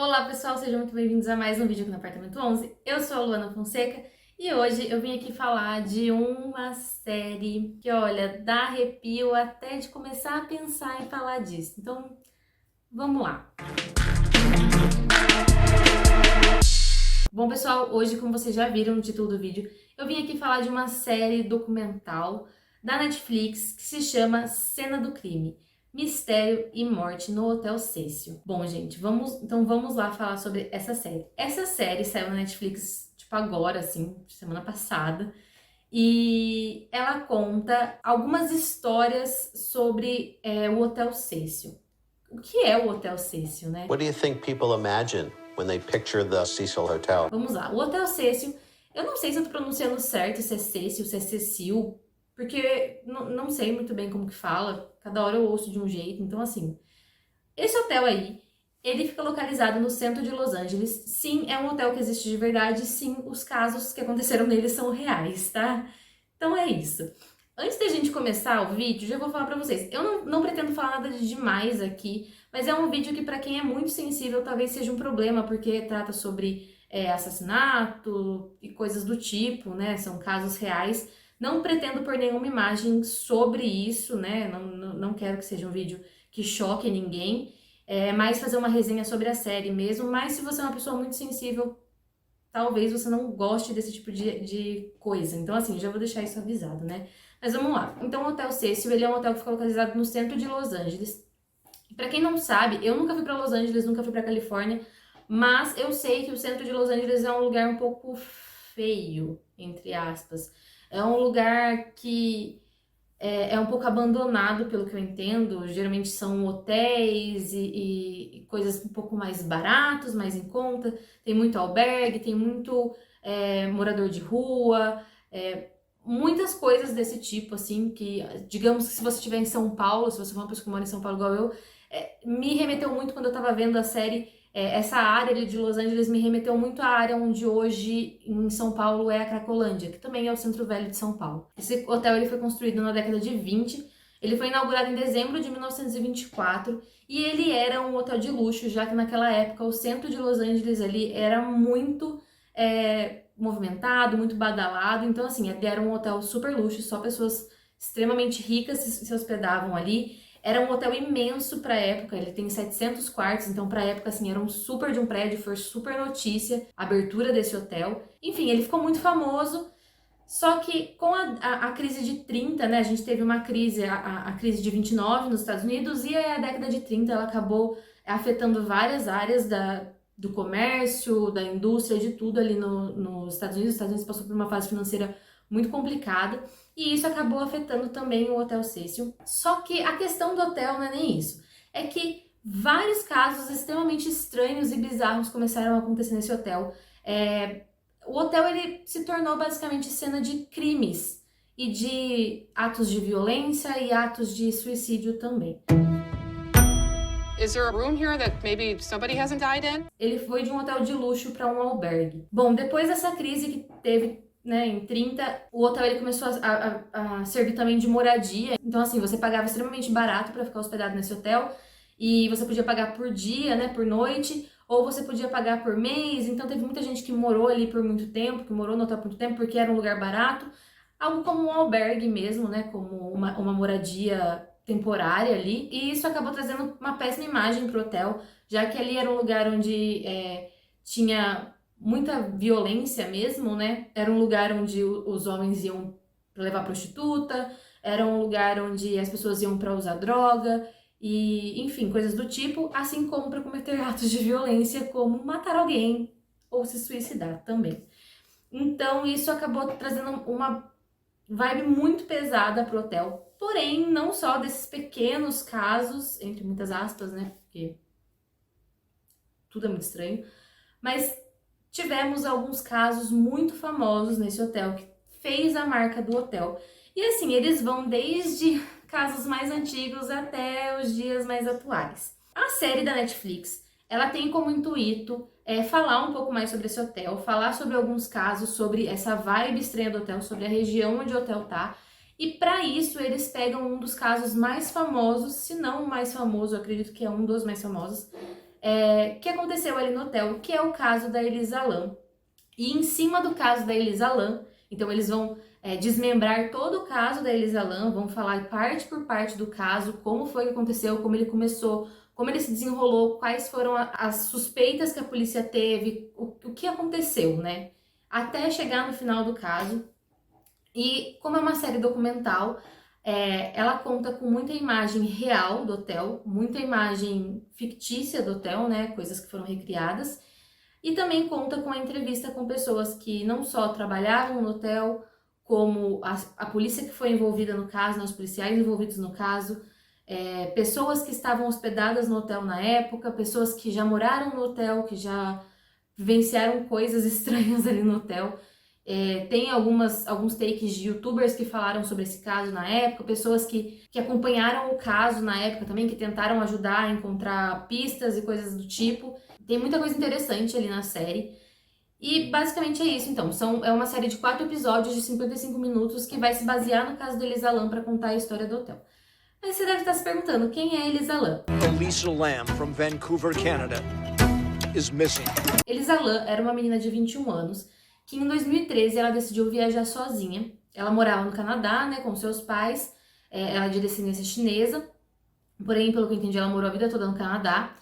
Olá pessoal, sejam muito bem-vindos a mais um vídeo aqui no Apartamento 11. Eu sou a Luana Fonseca e hoje eu vim aqui falar de uma série que, olha, dá arrepio até de começar a pensar em falar disso. Então, vamos lá. Bom pessoal, hoje, como vocês já viram no título do vídeo, eu vim aqui falar de uma série documental da Netflix que se chama Cena do Crime. Mistério e Morte no Hotel Cecil. Bom, gente, vamos lá falar sobre essa série. Essa série saiu na Netflix, tipo, agora, assim, semana passada. E ela conta algumas histórias sobre o Hotel Cecil. O que é o Hotel Cecil, né? What do you think people imagine when they picture the Cecil Hotel? Vamos lá. O Hotel Cecil, eu não sei se eu tô pronunciando certo, se é Cecil, se é Cecil, porque não sei muito bem como que fala, cada hora eu ouço de um jeito, então assim, esse hotel aí, ele fica localizado no centro de Los Angeles. Sim, é um hotel que existe de verdade, sim, os casos que aconteceram nele são reais, tá? Então é isso. Antes da gente começar o vídeo, já vou falar pra vocês, eu não pretendo falar nada de demais aqui, mas é um vídeo que pra quem é muito sensível talvez seja um problema, porque trata sobre assassinato e coisas do tipo, né, são casos reais. Não pretendo pôr nenhuma imagem sobre isso, né, não quero que seja um vídeo que choque ninguém, mais fazer uma resenha sobre a série mesmo, mas se você é uma pessoa muito sensível, talvez você não goste desse tipo de coisa. Então, assim, já vou deixar isso avisado, né? Mas vamos lá. Então, o Hotel Cecil, ele é um hotel que fica localizado no centro de Los Angeles. E pra quem não sabe, eu nunca fui pra Los Angeles, nunca fui pra Califórnia, mas eu sei que o centro de Los Angeles é um lugar um pouco feio, entre aspas. É um lugar que é um pouco abandonado, pelo que eu entendo. Geralmente são hotéis e coisas um pouco mais baratos, mais em conta. Tem muito albergue, tem muito morador de rua, muitas coisas desse tipo, assim, que, digamos que se você estiver em São Paulo, se você for uma pessoa que mora em São Paulo igual eu, me remeteu muito quando eu tava vendo a série. Essa área ali de Los Angeles me remeteu muito à área onde hoje em São Paulo é a Cracolândia, que também é o Centro Velho de São Paulo. Esse hotel ele foi construído na década de 20, ele foi inaugurado em dezembro de 1924 e ele era um hotel de luxo, já que naquela época o centro de Los Angeles ali era muito movimentado, muito badalado. Então assim, ele era um hotel super luxo, só pessoas extremamente ricas se hospedavam ali. Era um hotel imenso pra época, ele tem 700 quartos, então pra época, assim, era um super de um prédio, foi super notícia a abertura desse hotel. Enfim, ele ficou muito famoso, só que com a crise de 30, né, a gente teve uma crise, a crise de 29 nos Estados Unidos, e a década de 30 ela acabou afetando várias áreas do comércio, da indústria, de tudo ali nos Estados Unidos. Os Estados Unidos passou por uma fase financeira muito complicada, e isso acabou afetando também o Hotel Cecil. Só que a questão do hotel não é nem isso, é que vários casos extremamente estranhos e bizarros começaram a acontecer nesse hotel. O hotel ele se tornou basicamente cena de crimes e de atos de violência e atos de suicídio também. Is there a room here that maybe somebody hasn't died in? Ele foi de um hotel de luxo para um albergue. Bom, depois dessa crise que teve, né, em 30, o hotel ele começou a servir também de moradia. Então, assim, você pagava extremamente barato para ficar hospedado nesse hotel e você podia pagar por dia, né, por noite, ou você podia pagar por mês. Então, teve muita gente que morou ali por muito tempo, que morou no hotel por muito tempo porque era um lugar barato, algo como um albergue mesmo, né, como uma moradia temporária ali. E isso acabou trazendo uma péssima imagem pro hotel, já que ali era um lugar onde tinha muita violência mesmo, né? Era um lugar onde os homens iam pra levar prostituta, era um lugar onde as pessoas iam pra usar droga e, enfim, coisas do tipo, assim como para cometer atos de violência, como matar alguém ou se suicidar também. Então, isso acabou trazendo uma vibe muito pesada pro hotel. Porém, não só desses pequenos casos, entre muitas aspas, né? Porque tudo é muito estranho, mas tivemos alguns casos muito famosos nesse hotel que fez a marca do hotel. E assim, eles vão desde casos mais antigos até os dias mais atuais. A série da Netflix, ela tem como intuito falar um pouco mais sobre esse hotel, falar sobre alguns casos, sobre essa vibe estranha do hotel, sobre a região onde o hotel tá. E para isso eles pegam um dos casos mais famosos, se não o mais famoso, eu acredito que é um dos mais famosos, que aconteceu ali no hotel, que é o caso da Elisa Lam. E em cima do caso da Elisa Lam, então eles vão desmembrar todo o caso da Elisa Lam, vão falar parte por parte do caso, como foi que aconteceu, como ele começou, como ele se desenrolou, quais foram as suspeitas que a polícia teve, o que aconteceu, né? Até chegar no final do caso. E como é uma série documental, ela conta com muita imagem real do hotel, muita imagem fictícia do hotel, né? Coisas que foram recriadas. E também conta com a entrevista com pessoas que não só trabalhavam no hotel, como a polícia que foi envolvida no caso, né, os policiais envolvidos no caso, pessoas que estavam hospedadas no hotel na época, pessoas que já moraram no hotel, que já vivenciaram coisas estranhas ali no hotel. Tem alguns takes de youtubers que falaram sobre esse caso na época, pessoas que acompanharam o caso na época também, que tentaram ajudar a encontrar pistas e coisas do tipo. Tem muita coisa interessante ali na série. E basicamente é isso, então. É uma série de 4 episódios de 55 minutos que vai se basear no caso da Elisa Lam para contar a história do hotel. Aí você deve estar se perguntando, quem é Elisa Lam? Elisa Lam, from Vancouver, Canada, is missing. Elisa Lam era uma menina de 21 anos, que em 2013 ela decidiu viajar sozinha. Ela morava no Canadá, né, com seus pais. Ela é de descendência chinesa, porém, pelo que eu entendi, ela morou a vida toda no Canadá.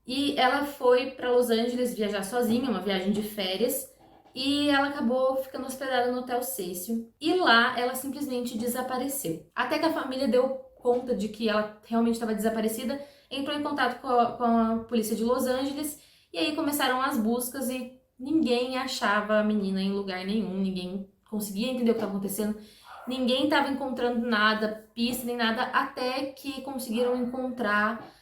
E ela foi para Los Angeles viajar sozinha, uma viagem de férias, e ela acabou ficando hospedada no Hotel Cecil. E lá ela simplesmente desapareceu. Até que a família deu conta de que ela realmente estava desaparecida, entrou em contato com a polícia de Los Angeles, e aí começaram as buscas e ninguém achava a menina em lugar nenhum, ninguém conseguia entender o que estava acontecendo, ninguém estava encontrando nada, pista nem nada, até que conseguiram encontrar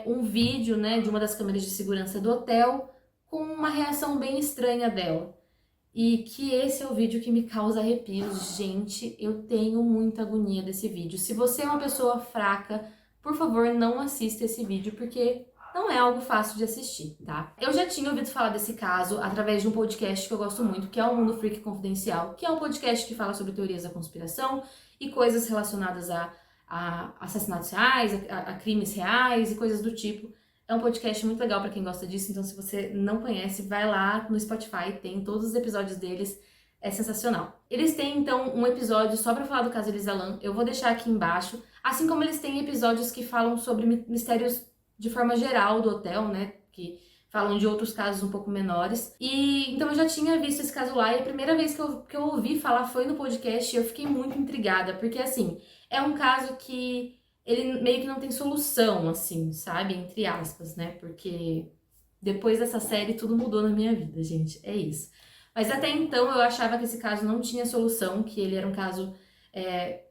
um vídeo, né, de uma das câmeras de segurança do hotel com uma reação bem estranha dela. E que esse é o vídeo que me causa arrepios. Gente, eu tenho muita agonia desse vídeo. Se você é uma pessoa fraca, por favor, não assista esse vídeo, porque não é algo fácil de assistir, tá? Eu já tinha ouvido falar desse caso através de um podcast que eu gosto muito, que é o Mundo Freak Confidencial, que é um podcast que fala sobre teorias da conspiração e coisas relacionadas a assassinatos reais, a crimes reais e coisas do tipo. É um podcast muito legal pra quem gosta disso, então se você não conhece, vai lá no Spotify, tem todos os episódios deles, é sensacional. Eles têm, então, um episódio só pra falar do caso Elisa Lam, eu vou deixar aqui embaixo, assim como eles têm episódios que falam sobre mistérios de forma geral do hotel, né, que falam de outros casos um pouco menores. E então eu já tinha visto esse caso lá, e a primeira vez que eu ouvi falar foi no podcast, e eu fiquei muito intrigada, porque assim, é um caso que ele meio que não tem solução, assim, sabe? Entre aspas, né? Porque depois dessa série tudo mudou na minha vida, gente. É isso. Mas até então eu achava que esse caso não tinha solução, que ele era um caso...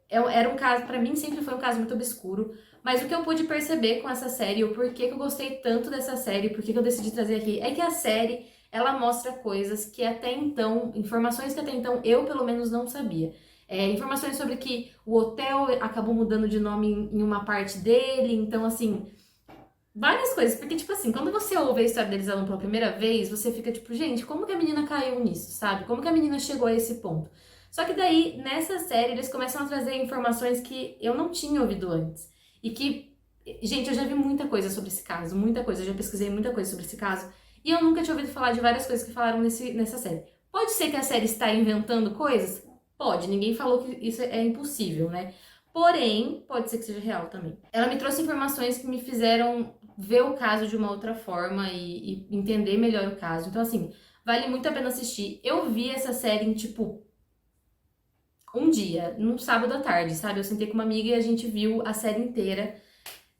era um caso, pra mim sempre foi um caso muito obscuro. Mas o que eu pude perceber com essa série, o porquê que eu gostei tanto dessa série, o porquê que eu decidi trazer aqui, é que a série, ela mostra coisas que até então, informações que até então eu pelo menos não sabia. Informações sobre que o hotel acabou mudando de nome em uma parte dele, então assim, várias coisas, porque tipo assim, quando você ouve a história da Elisa Lam pela primeira vez, você fica tipo, gente, como que a menina caiu nisso, sabe? Como que a menina chegou a esse ponto? Só que daí, nessa série, eles começam a trazer informações que eu não tinha ouvido antes, e que, gente, eu já vi muita coisa sobre esse caso, muita coisa, eu já pesquisei muita coisa sobre esse caso, e eu nunca tinha ouvido falar de várias coisas que falaram nessa série. Pode ser que a série está inventando coisas? Pode, ninguém falou que isso é impossível, né? Porém, pode ser que seja real também. Ela me trouxe informações que me fizeram ver o caso de uma outra forma e entender melhor o caso. Então, assim, vale muito a pena assistir. Eu vi essa série em, tipo, um dia, num sábado à tarde, sabe? Eu sentei com uma amiga e a gente viu a série inteira.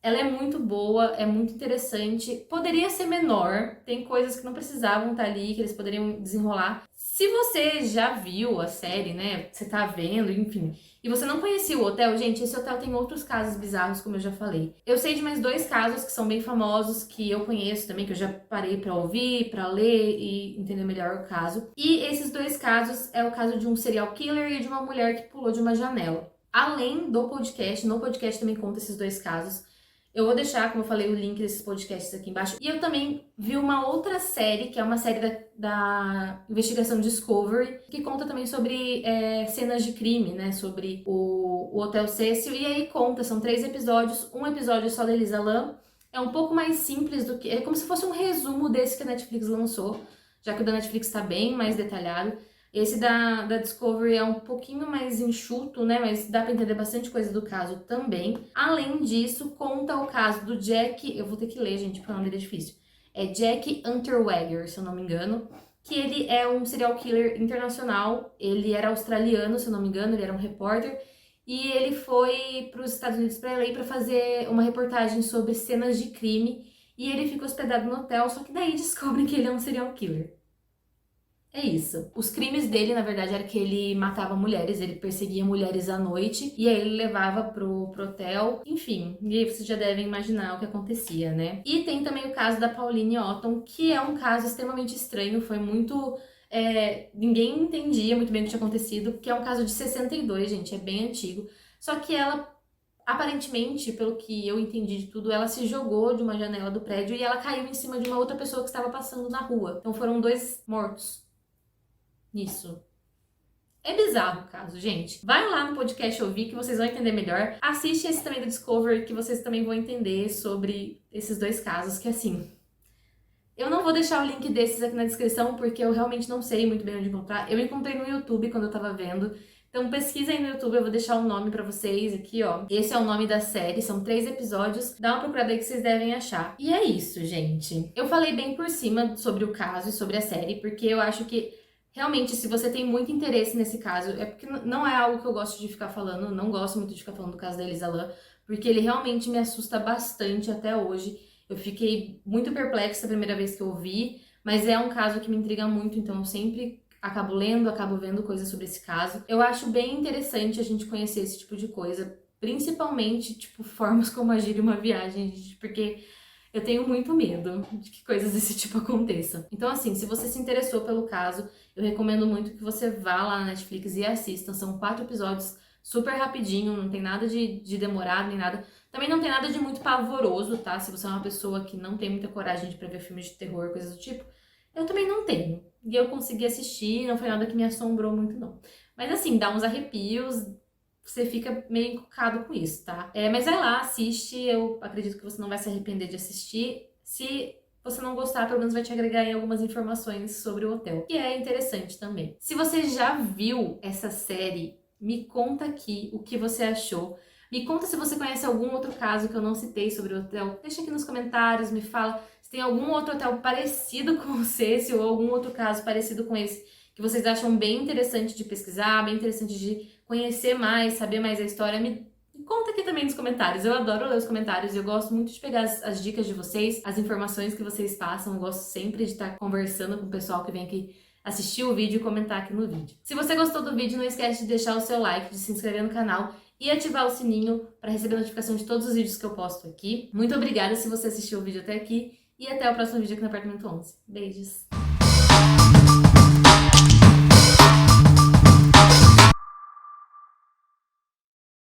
Ela é muito boa, é muito interessante. Poderia ser menor, tem coisas que não precisavam estar ali, que eles poderiam desenrolar. Se você já viu a série, né, você tá vendo, enfim, e você não conhecia o hotel, gente, esse hotel tem outros casos bizarros, como eu já falei. Eu sei de mais 2 casos que são bem famosos, que eu conheço também, que eu já parei pra ouvir, pra ler e entender melhor o caso. E esses 2 casos é o caso de um serial killer e de uma mulher que pulou de uma janela. Além do podcast, no podcast também conta esses 2 casos. Eu vou deixar, como eu falei, o link desses podcasts aqui embaixo. E eu também vi uma outra série, que é uma série da investigação Discovery, que conta também sobre cenas de crime, né? Sobre o Hotel Cecil. E aí conta, são 3 episódios. Um episódio só da Elisa Lam É um pouco mais simples do que... É como se fosse um resumo desse que a Netflix lançou, já que o da Netflix tá bem mais detalhado. Esse da Discovery é um pouquinho mais enxuto, né? Mas dá pra entender bastante coisa do caso também. Além disso, conta o caso do Jack... Eu vou ter que ler, gente, porque o nome dele é difícil. É Jack Unterweger, se eu não me engano. Que ele é um serial killer internacional. Ele era australiano, se eu não me engano. Ele era um repórter. E ele foi para os Estados Unidos para LA para fazer uma reportagem sobre cenas de crime. E ele fica hospedado no hotel, só que daí descobrem que ele é um serial killer. É isso. Os crimes dele, na verdade, era que ele matava mulheres, ele perseguia mulheres à noite, e aí ele levava pro hotel, enfim. E aí vocês já devem imaginar o que acontecia, né? E tem também o caso da Pauline Otton, que é um caso extremamente estranho, foi muito... ninguém entendia muito bem o que tinha acontecido, que é um caso de 62, gente, é bem antigo. Só que ela, aparentemente, pelo que eu entendi de tudo, ela se jogou de uma janela do prédio e ela caiu em cima de uma outra pessoa que estava passando na rua. Então foram 2 mortos. Isso. É bizarro o caso, gente. Vai lá no podcast ouvir que vocês vão entender melhor. Assiste esse também do Discovery que vocês também vão entender sobre esses 2 casos, que assim... Eu não vou deixar o link desses aqui na descrição porque eu realmente não sei muito bem onde encontrar. Eu encontrei no YouTube quando eu tava vendo. Então pesquisa aí no YouTube, eu vou deixar o nome pra vocês aqui, ó. Esse é o nome da série, são 3 episódios. Dá uma procurada aí que vocês devem achar. E é isso, gente. Eu falei bem por cima sobre o caso e sobre a série, porque eu acho que realmente, se você tem muito interesse nesse caso, é porque não é algo que eu gosto de ficar falando, não gosto muito de ficar falando do caso da Elisa Lam, porque ele realmente me assusta bastante até hoje. Eu fiquei muito perplexa a primeira vez que eu vi, mas é um caso que me intriga muito, então eu sempre acabo lendo, acabo vendo coisas sobre esse caso. Eu acho bem interessante a gente conhecer esse tipo de coisa, principalmente, tipo, formas como agir em uma viagem, gente, porque... Eu tenho muito medo de que coisas desse tipo aconteçam. Então, assim, se você se interessou pelo caso, eu recomendo muito que você vá lá na Netflix e assista. São 4 episódios super rapidinho, não tem nada de demorado nem nada. Também não tem nada de muito pavoroso, tá? Se você é uma pessoa que não tem muita coragem de prever filmes de terror, coisas do tipo, eu também não tenho. E eu consegui assistir, não foi nada que me assombrou muito, não. Mas assim, dá uns arrepios... Você fica meio encucado com isso, tá? Mas vai lá, assiste. Eu acredito que você não vai se arrepender de assistir. Se você não gostar, pelo menos vai te agregar em algumas informações sobre o hotel, que é interessante também. Se você já viu essa série, me conta aqui o que você achou. Me conta se você conhece algum outro caso que eu não citei sobre o hotel. Deixa aqui nos comentários, me fala se tem algum outro hotel parecido com esse ou algum outro caso parecido com esse que vocês acham bem interessante de pesquisar, bem interessante de conhecer mais, saber mais a história. Me conta aqui também nos comentários. Eu adoro ler os comentários, eu gosto muito de pegar as dicas de vocês, as informações que vocês passam. Eu gosto sempre de estar conversando com o pessoal que vem aqui assistir o vídeo e comentar aqui no vídeo. Se você gostou do vídeo, não esquece de deixar o seu like, de se inscrever no canal e ativar o sininho para receber notificação de todos os vídeos que eu posto aqui. Muito obrigada se você assistiu o vídeo até aqui e até o próximo vídeo aqui no Apartamento 11. Beijos!